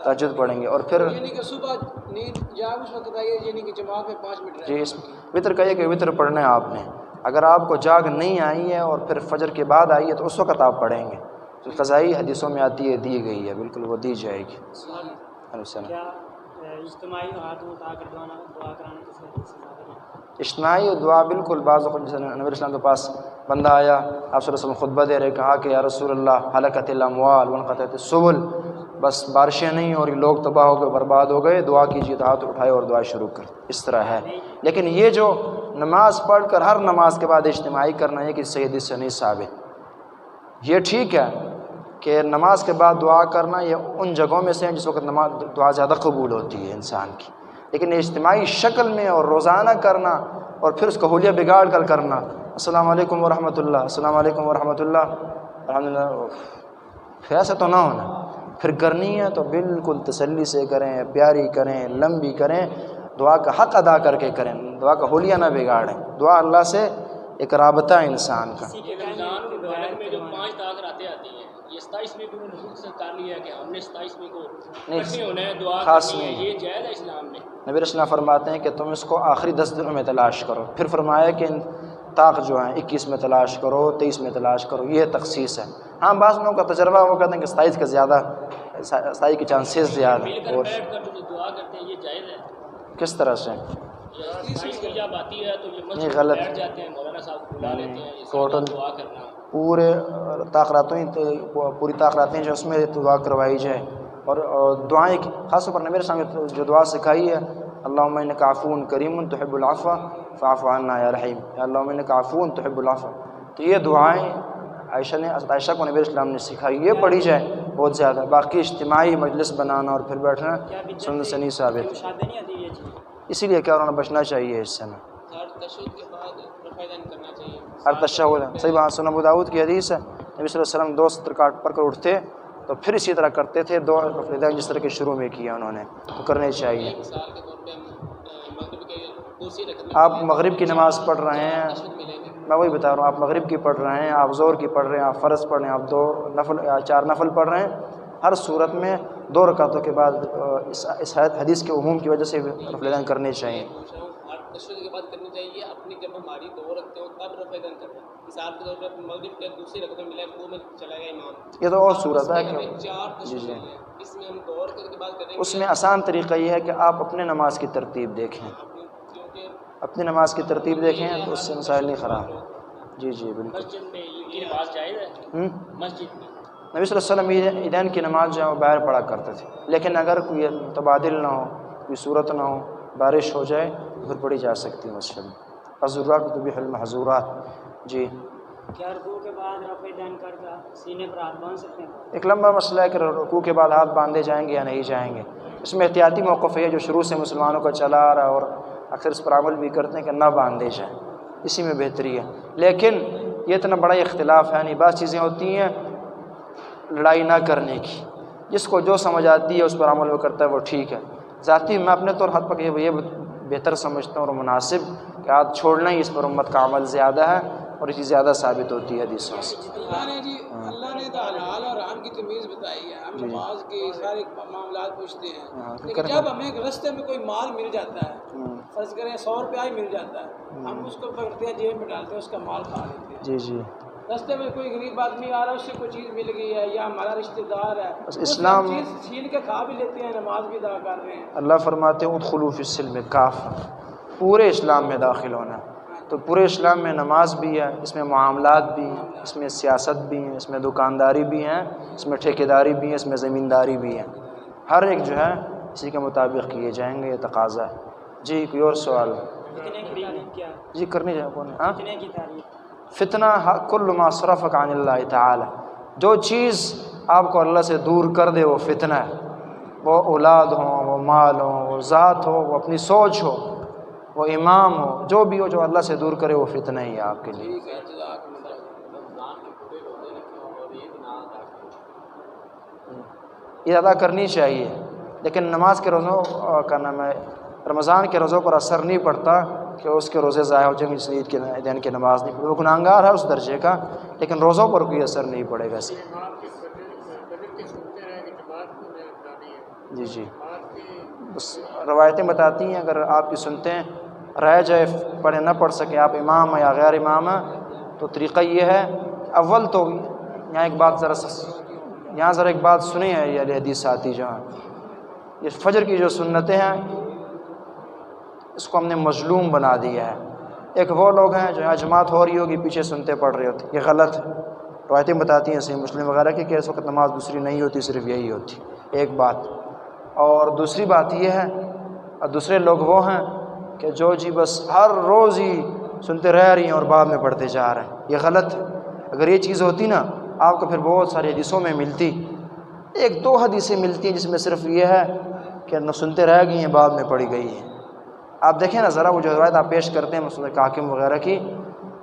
تہجد پڑھیں گے، اور پھر یعنی کہ صبح نیند جاگ اس وقت آئی، یعنی کہ جماعت میں 5 منٹ جی اس وطر کہیے کہ وطر پڑھنا ہے آپ نے، اگر آپ کو جاگ نہیں آئی ہے اور پھر فجر کے بعد آئی ہے تو اس وقت آپ پڑھیں گے، تو قضائی حدیثوں میں آتی ہے، دی گئی ہے، بالکل وہ دی جائے گی۔ کیا اجتماعی ہاتھ اٹھا کر دعا کرانے کی اجتماعی دعا بالکل، بعض اوقات جیسے نبی علیہ السلام کے پاس بندہ آیا، آپ صلی اللہ علیہ وسلم خطبہ دے رہے، کہا کہ یا رسول اللہ ہلکت الاموال وانقطعت السبل، بس بارشیں نہیں اور یہ لوگ تباہ ہو گئے، برباد ہو گئے، دعا کیجیے، تو ہاتھ اٹھائے اور دعا شروع کر، اس طرح ہے۔ لیکن یہ جو نماز پڑھ کر ہر نماز کے بعد اجتماعی کرنا ہے کہ صحیح حدیث سے نہیں ثابت۔ یہ ٹھیک ہے کہ نماز کے بعد دعا کرنا یہ ان جگہوں میں سے ہیں جس وقت نماز دعا زیادہ قبول ہوتی ہے انسان کی، لیکن اجتماعی شکل میں اور روزانہ کرنا اور پھر اس کا حلیہ بگاڑ کر کرنا، السلام علیکم ورحمۃ اللہ، السلام علیکم ورحمۃ اللہ، الحمدللہ، پھر ایسا تو نہ ہونا، پھر کرنی ہے تو بالکل تسلی سے کریں، پیاری کریں، لمبی کریں، دعا کا حق ادا کر کے کریں، دعا کا حلیہ نہ بگاڑیں، دعا اللہ سے ایک رابطہ ہے انسان کا۔ رمضان المبارک میں جو 5 تاخیراتیں آتی ہیں، یہ 27ویں کو نزول سے کر لیا ہے کہ ہم نے 27ویں کو اکٹھے ہونا ہے، دعا خاص کرنی ہے، نہیں۔ یہ جائز ہے اسلام میں؟ نبی رسول اللہ فرماتے ہیں کہ تم اس کو آخری 10 دنوں میں تلاش کرو، پھر فرمایا کہ ان طاق جو ہیں 21 میں تلاش کرو، 23 میں تلاش کرو، یہ تخصیص ہے۔ ہاں بعض لوگوں کا تجربہ وہ کہتے ہیں کہ 27 کا زیادہ، 27 کے چانسز زیادہ مل کر اور بیٹھ کر جو دعا کرتے ہیں یہ جائز ہے؟ کس طرح سے 27 کی جب آتی ہے تو یہ نہیں، مسجد میں غلط بیٹھ جاتے ہیں، مولانا صاحب کو بلا لیتے ہیں، یہ ٹوٹل دعا کرنا پورے پوری طاقتیں جو اس میں دعا کروائی جائے، اور دعائیں خاص طور پر نبی رسول اللہ نے جو دعا سکھائی ہے، اللہم انک عفو کریم تحب العفو فاعف عنا یا رحیم، یا اللہم انک عفو تحب العفو، تو یہ دعائیں عائشہ کو نبی اسلام نے سکھائی، یہ پڑھی جائے بہت زیادہ۔ باقی اجتماعی مجلس بنانا اور پھر بیٹھنا سنت سے نہیں ثابت، مشاہدہ نہیں آتی یہ چیز؟ اسی لیے کیا انہوں نے بچنا چاہیے اس سے نا۔ تشہد کے بعد رفع دین کرنا چاہیے، ہر تشہد، صحیح بات، سنن ابو داؤد کی حدیث ہے، نبی صلی اللہ علیہ وسلم 2 سطر کاٹ پڑھ کر اٹھتے تو پھر اسی طرح کرتے تھے، 2 رفع دین جس طرح کے شروع میں کیا انہوں نے، تو کرنے چاہیے۔ مثال کے طور پہ ہم مغرب کے دوسری رکعت آپ مغرب کی نماز پڑھ رہے ہیں، ملیں گے، میں وہی بتا رہا ہوں، آپ مغرب کی پڑھ رہے ہیں، آپ ظہر کی پڑھ رہے ہیں، آپ فرض پڑھ رہے ہیں، آپ 2 نفل یا 4 نفل پڑھ رہے ہیں، ہر صورت میں 2 رکعتوں کے بعد اس حدیث کے عموم کی وجہ سے رفع دین کرنے چاہیے۔ پوچھ رہا ہوں ہر تشہد کے بعد کرنی چاہیے، اپنی جب ہماری 2 رکھتے ہو تب رفع دین کرنا ہے۔ مثال کے طور پہ مغرب کے دوسری رکعت میں ملا، وہ میں چلا گیا امام، یہ تو اور صورت ہے کہ 4 جی تشہد جی، ہیں، اس میں ہم 2 رکعت کے بعد کریں گے، اس میں آسان طریقہ یہ ہے کہ آپ اپنے نماز کی ترتیب دیکھیں، کیونکہ اپنی نماز کی ترتیب دیکھیں تو اس سے مسائل نہیں خراب۔ جی جی بالکل۔ مسجد میں یہ نماز جائز ہے؟ مسجد میں نبی صلی اللہ علیہ وسلم عیدین کی نماز جو ہے وہ باہر پڑھا کرتے تھے، لیکن اگر کوئی تبادل نہ ہو، کوئی صورت نہ ہو، بارش ہو جائے تو پھر پڑھی جا سکتی ہے مسجد میں، حضورات تبیح المحظورات۔ جی کیا رکوع کے بعد رفع دین کر کے سینے پر ہاتھ باندھ سکتے ہیں؟ ایک لمبا مسئلہ ہے کہ رکوع کے بعد ہاتھ باندھے جائیں گے یا نہیں جائیں گے، اس میں احتیاطی موقف ہے جو شروع سے مسلمانوں کا چلا آ رہا ہے اور اکثر اس پر عمل بھی کرتے ہیں کہ نہ باندھے جائیں، اسی میں بہتری ہے۔ لیکن یہ اتنا بڑا اختلاف ہے نہیں، بعض چیزیں ہوتی ہیں لڑائی نہ کرنے کی، جس کو جو سمجھ آتی ہے اس پر عمل وہ کرتا ہے، وہ ٹھیک ہے۔ ذاتی میں اپنے طور حد پر یہ بہتر سمجھتا ہوں اور مناسب کہ ہاتھ چھوڑنا ہی اس پر امت کا عمل زیادہ ہے اور یہ چیز زیادہ ثابت ہوتی ہے حدیثوں سے۔ اللہ نے تو حلال اور حرام کی تمیز بتائی ہے، ہم نماز کے سارے معاملات پوچھتے ہیں، لیکن جب ہمیں رستے میں کوئی مال مل جاتا ہے، فرض کریں 100 روپیہ ہی مل جاتا ہے، ہم اس کو پکڑتے ہیں، جیب میں ڈالتے ہیں، اس کا مال کھا لیتے ہیں۔ جی جی، رستے میں کوئی غریب آدمی آ رہا ہے، اس سے کوئی چیز مل گئی ہے یا ہمارا رشتہ دار ہے، بس اس اسلام چیز چھین کے کھا بھی لیتے ہیں، نماز بھی ادا کر رہے ہیں۔ اللہ فرماتے ہیں ادخلوا فی السلم کافہ، پورے اسلام میں داخل ہونا، تو پورے اسلام میں نماز بھی ہے، اس میں معاملات بھی ہیں، اس میں سیاست بھی ہیں، اس میں دکانداری بھی ہیں، اس میں ٹھیکیداری بھی ہے، اس میں زمینداری بھی ہے، ہر ایک جو ہے اسی کے مطابق کیے جائیں گے، یہ تقاضا ہے۔ جی کوئی اور سوال؟ فتنے کی تعریف کیا ہے؟ جی کرنی چاہیے کون؟ ہاں، فتنے کی تعریف فتنہ کل ما صرفک عن اللہ تعالی، جو چیز آپ کو اللہ سے دور کر دے وہ فتنہ ہے، وہ اولاد ہوں، وہ مال ہوں، وہ ذات ہو، وہ اپنی سوچ ہو، وہ امام ہو، جو بھی ہو، جو اللہ سے دور کرے وہ فتنہ ہی ہے آپ کے لیے۔ ٹھیک ہے، جزاک اللہ۔ رمضان کے پورے روزے رکھے اور عید نہ ادا کریں، یہ ادا کرنی چاہیے، لیکن نماز کے روزوں کا نام ہے رمضان کے روزوں پر اثر نہیں پڑتا کہ اس کے روزے ضائع ہو جائیں گے اس لیے عید کے دن کی نماز نہیں پڑھی، وہ گناہگار ہے اس درجے کا، لیکن روزوں پر کوئی اثر نہیں پڑے گا اس سے۔ جی جی، بس روایتیں بتاتی ہیں اگر آپ کی سنتے ہیں رہ جائے پڑھے نہ پڑھ سکیں آپ امام ہیں یا غیر امام ہیں تو طریقہ یہ ہے، اول تو یہاں ذرا ایک بات سنی ہے یہ حدیث ساتھی جہاں یہ فجر کی جو سنتیں ہیں اس کو ہم نے مظلوم بنا دیا ہے۔ ایک وہ لوگ ہیں جو یہاں جماعت ہو رہی ہوگی پیچھے سنتے پڑھ رہے ہوتے، یہ غلط ہے۔ روایتیں بتاتی ہیں صحیح مسلم وغیرہ کہ اس وقت نماز دوسری نہیں ہوتی، صرف یہی ہوتی، ایک بات۔ اور دوسری بات یہ ہے، اور دوسرے لوگ وہ ہیں کہ جو جی بس ہر روز ہی سنتے رہ رہی ہیں اور بعد میں پڑھتے جا رہے ہیں، یہ غلط ہے۔ اگر یہ چیز ہوتی نا آپ کو پھر بہت ساری حدیثوں میں ملتی، ایک دو حدیثیں ملتی ہیں جس میں صرف یہ ہے کہ نہ سنتے رہ گئی ہیں بعد میں پڑھی گئی ہیں۔ آپ دیکھیں نا ذرا وہ جو روایت آپ پیش کرتے ہیں مسند حاکم وغیرہ کی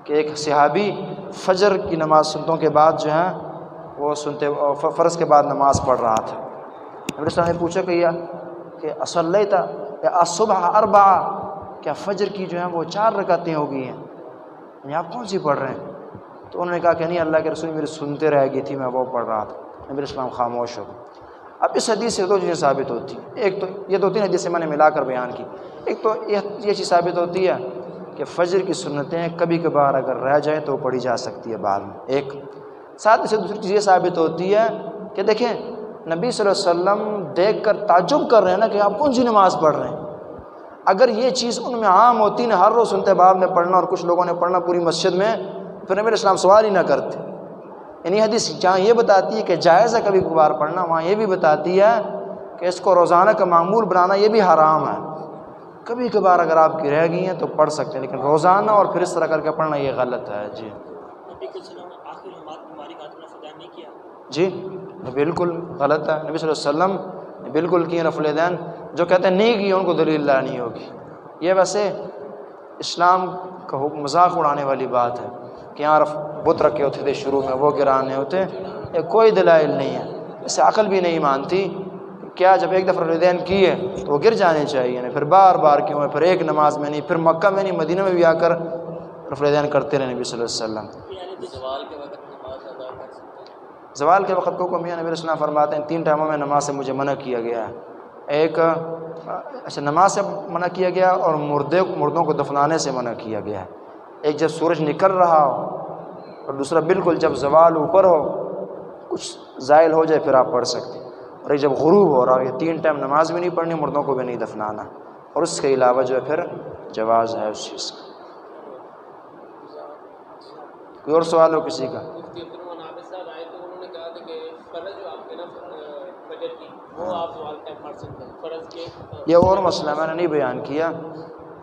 کہ ایک صحابی فجر کی نماز سنتوں کے بعد جو ہے وہ سنتے فرض کے بعد نماز پڑھ رہا تھا۔ نبی صلی اللہ علیہ وسلم نے پوچھا کہ اصلیت یا الصبح اربع، کیا فجر کی جو ہیں وہ 4 رکعتیں ہو گئی ہیں، یعنی آپ کون سی پڑھ رہے ہیں؟ تو انہوں نے کہا کہ نہیں اللہ کے رسول میری سنتے رہ گئی تھی میں وہ پڑھ رہا تھا۔ نبی علیہ السلام خاموش ہو گئے۔ اب اس حدیث سے 2 چیزیں ثابت ہوتی ہیں، ایک تو یہ 2-3 حدیثیں میں نے ملا کر بیان کی، ایک تو یہ چیز ثابت ہوتی ہے کہ فجر کی سنتیں کبھی کبھار اگر رہ جائیں تو پڑھی جا سکتی ہے بعد میں، ایک ساتھ سے دوسری چیز یہ ثابت ہوتی ہے کہ دیکھیں نبی صلی اللہ علیہ وسلم دیکھ کر تعجب کر رہے ہیں نا کہ آپ کون سی نماز پڑھ رہے ہیں۔ اگر یہ چیز ان میں عام ہوتی نا ہر روز سنتے بعد میں پڑھنا اور کچھ لوگوں نے پڑھنا پوری مسجد میں، پھر نبی علیہ السلام سوال ہی نہ کرتے۔ یعنی حدیث جہاں یہ بتاتی ہے کہ جائز ہے کبھی کبھار پڑھنا، وہاں یہ بھی بتاتی ہے کہ اس کو روزانہ کا معمول بنانا یہ بھی حرام ہے۔ کبھی کبھار اگر آپ کی رہ گئی ہیں تو پڑھ سکتے ہیں، لیکن روزانہ اور پھر اس طرح کر کے پڑھنا یہ غلط ہے۔ جی جی بالکل غلط ہے، نبی صلی اللہ علیہ وسلم نے بالکل کیے رفع الیدین، جو کہتے ہیں نہیں کی ان کو دلیل لانی ہوگی۔ یہ ویسے اسلام کا مذاق اڑانے والی بات ہے کہ یہاں بت رکھے ہوتے تھے شروع میں وہ گرانے ہوتے، یہ کوئی دلائل نہیں ہے، اس سے عقل بھی نہیں مانتی۔ کیا جب ایک دفعہ رفع الیدین کی ہے تو وہ گر جانے چاہیے، پھر بار بار کیوں ہے، پھر ایک نماز میں نہیں، پھر مکہ میں نہیں مدینہ میں بھی آ کر رفع الیدین کرتے رہے نبی صلی اللہ علیہ وسلم۔ زوال کے وقت کو میاں نبی علیہ السلام فرماتے ہیں 3 ٹائموں میں نماز سے مجھے منع کیا گیا ہے، ایک نماز سے منع کیا گیا اور مردوں کو دفنانے سے منع کیا گیا ہے، ایک جب سورج نکل رہا ہو اور دوسرا بالکل جب زوال اوپر ہو کچھ زائل ہو جائے پھر آپ پڑھ سکتے ہیں، اور ایک جب غروب ہو رہا ہو۔ یہ 3 ٹائم نماز بھی نہیں پڑھنی، مردوں کو بھی نہیں دفنانا، اور اس کے علاوہ جو ہے پھر جواز ہے اس چیز کا۔ کوئی اور سوال ہو کسی کا؟ یہ اور مسئلہ میں نے نہیں بیان کیا،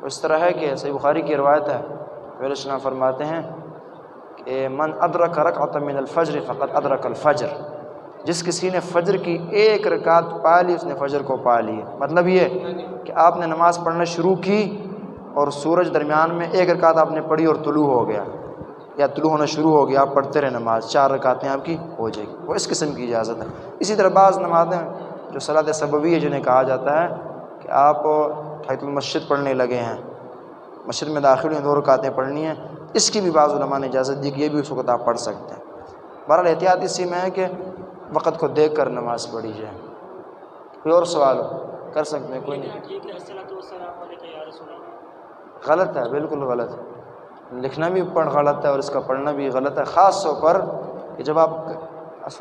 اس طرح ہے کہ صحیح بخاری کی روایت ہے نبی علیہ السلام فرماتے ہیں کہ من ادرک رکعۃ من الفجر فقد ادرک الفجر، جس کسی نے فجر کی 1 رکعت پا لی اس نے فجر کو پا لی۔ مطلب یہ کہ آپ نے نماز پڑھنا شروع کی اور سورج درمیان میں 1 رکعت آپ نے پڑھی اور طلوع ہو گیا یا طلوع ہونا شروع ہو گیا، آپ پڑھتے رہے نماز، 4 رکعتیں آپ کی ہو جائے گی، وہ اس قسم کی اجازت ہے۔ اسی طرح بعض نمازیں جو صلاۃ سببی ہے جنہیں کہا جاتا ہے کہ آپ تحیۃ المسجد پڑھنے لگے ہیں، مسجد میں داخل ہوئے 2 رکعتیں پڑھنی ہیں، اس کی بھی بعض علماء نے اجازت دی کہ یہ بھی اس وقت آپ پڑھ سکتے ہیں۔ بہرحال احتیاط اسی میں ہے کہ وقت کو دیکھ کر نماز پڑھی جائے۔ کوئی اور سوال ہو کر سکتے ہیں؟ کوئی نہیں؟ غلط ہے، بالکل غلط ہے، لکھنا بھی غلط ہے اور اس کا پڑھنا بھی غلط ہے، خاص طور پر کہ جب آپ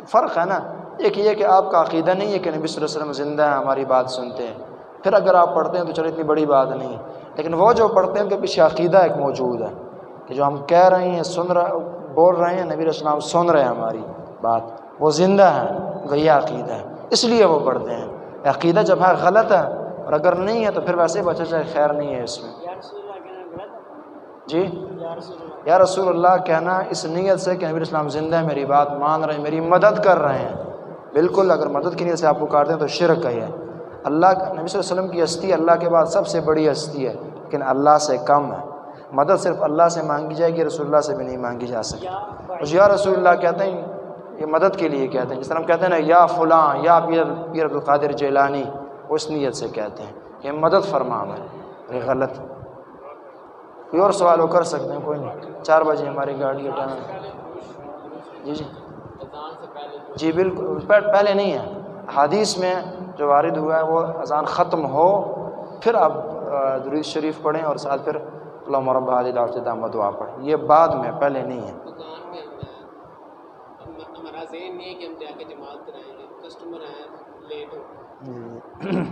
فرق ہے نا، ایک یہ کہ آپ کا عقیدہ نہیں ہے کہ نبی صلی اللہ علیہ وسلم زندہ ہیں ہماری بات سنتے ہیں، پھر اگر آپ پڑھتے ہیں تو چلو اتنی بڑی بات نہیں، لیکن وہ جو پڑھتے ہیں ان کے پیچھے عقیدہ ایک موجود ہے کہ جو ہم کہہ رہے ہیں بول رہے ہیں نبی علیہ السلام سن رہے ہیں ہماری بات، وہ زندہ ہیں، ان کا یہ عقیدہ ہے، اس لیے وہ پڑھتے ہیں۔ عقیدہ جب ہے غلط ہے اور اگر نہیں ہے تو پھر ویسے بچا جائے، خیر نہیں ہے اس میں۔ جی یا رسول اللہ کہنا اس نیت سے کہ نبی علیہ السلام زندہ ہے، میری بات مان رہے ہیں، میری مدد کر رہے ہیں، بالکل اگر مدد کی نیت سے آپ پکارتے ہیں تو شرک ہے۔ اللہ نبی صلی اللہ علیہ وسلم کی ہستی اللہ کے بعد سب سے بڑی ہستی ہے، لیکن اللہ سے کم ہے، مدد صرف اللہ سے مانگی جائے گی، رسول اللہ سے بھی نہیں مانگی جا سکتی۔ یا رسول اللہ کہتے ہیں یہ مدد کے لیے کہتے ہیں. جس طرح ہم کہتے ہیں نا یا فلاں یا پیر عبد القادر جیلانی، اس نیت سے کہتے ہیں کہ مدد فرما میں. یہ غلط. کوئی اور سوال ہو کر سکتے ہیں؟ کوئی نہیں. 4 بجے ہماری گاڑی کا ٹائم ہے. جی جی جی بالکل پہلے نہیں ہے. حدیث میں جو وارد ہوا ہے وہ اذان ختم ہو پھر آپ درود شریف پڑھیں اور ساتھ پھر اللہم رب هذه الدعوة التامة دعا پڑھیں. یہ بعد میں، پہلے نہیں ہے. دکان میں ہمارا ذہن نہیں ہے کہ ہم جا کے جماعت کرائیں گے، کسٹمر آئے لیٹ ہو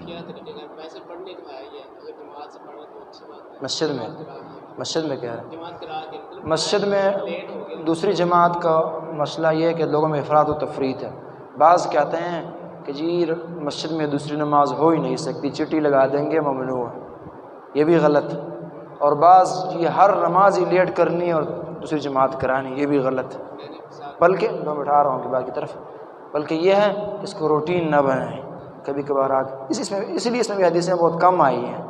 کیا طریقے کا پیسے پڑھنے تو آئے ہی ہے، اگر جماعت سے پڑھنا تو اچھی بات ہے. مسجد میں کہہ رہے ہیں جماعت کرا کے مسجد میں دوسری جماعت کا مسئلہ یہ ہے کہ لوگوں میں افراط و تفریط ہے. بعض کہتے ہیں کہ جی مسجد میں دوسری نماز ہو ہی نہیں سکتی، چٹی لگا دیں گے ممنوع ہے. یہ بھی غلط. اور بعض جی ہر نماز ہی لیٹ کرنی اور دوسری جماعت کرانی، یہ بھی غلط. بلکہ میں بٹھا رہا ہوں کہ باقی طرف، بلکہ یہ ہے کہ اس کو روٹین نہ بنائیں. کبھی کبھار اسی لیے اس میں بھی حدیثیں بہت کم آئی ہیں.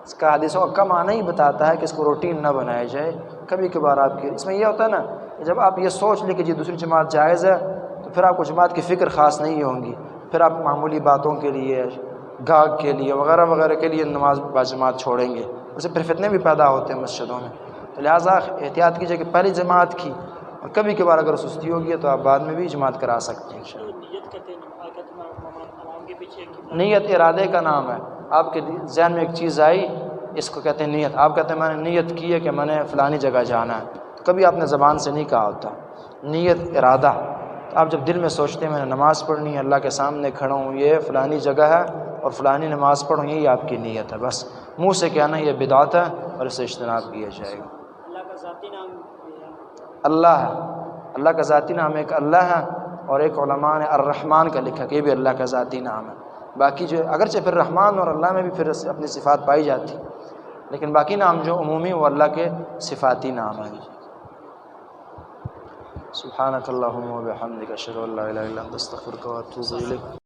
اس کا حدیثوں کا کم آنا ہی بتاتا ہے کہ اس کو روٹین نہ بنایا جائے. کبھی کبھار آپ کی اس میں یہ ہوتا ہے نا کہ جب آپ یہ سوچ لیں کہ جی دوسری جماعت جائز ہے تو پھر آپ کو جماعت کی فکر خاص نہیں ہوں گی. پھر آپ معمولی باتوں کے لیے، گاہک کے لیے وغیرہ وغیرہ کے لیے نماز با جماعت چھوڑیں گے. اسے پھر فتنے بھی پیدا ہوتے ہیں مسجدوں میں. تو لہٰذا احتیاط کیجیے کہ پہلی جماعت کی، اور کبھی کبھار اگر سستی ہوگی تو آپ بعد میں بھی جماعت کرا سکتے ہیں انشاءاللہ. نیت ارادے کا نام ہے. آپ کے ذہن میں ایک چیز آئی، اس کو کہتے ہیں نیت. آپ کہتے ہیں میں نے نیت کی ہے کہ میں نے فلانی جگہ جانا ہے، تو کبھی آپ نے زبان سے نہیں کہا ہوتا. نیت ارادہ. تو آپ جب دل میں سوچتے ہیں میں نے نماز پڑھنی ہے، اللہ کے سامنے کھڑا ہوں، یہ فلانی جگہ ہے اور فلانی نماز پڑھوں، یہی آپ کی نیت ہے. بس منہ سے کہنا یہ بدعت ہے اور اسے اجتناب کیا جائے گا. اللہ کا ذاتی نام اللہ ہے. اللہ کا ذاتی نام ایک اللہ ہے، اور ایک علماء نے الرحمن کا لکھا کہ یہ بھی اللہ کا ذاتی نام ہے. باقی جو اگرچہ پھر رحمان اور اللہ میں بھی پھر اپنی صفات پائی جاتی، لیکن باقی نام جو عمومی وہ اللہ کے صفاتی نام ہیں. سبحانک اللہم و بحمدک اشہد ان لا الہ الا انت استغفرک و اتوب الیک.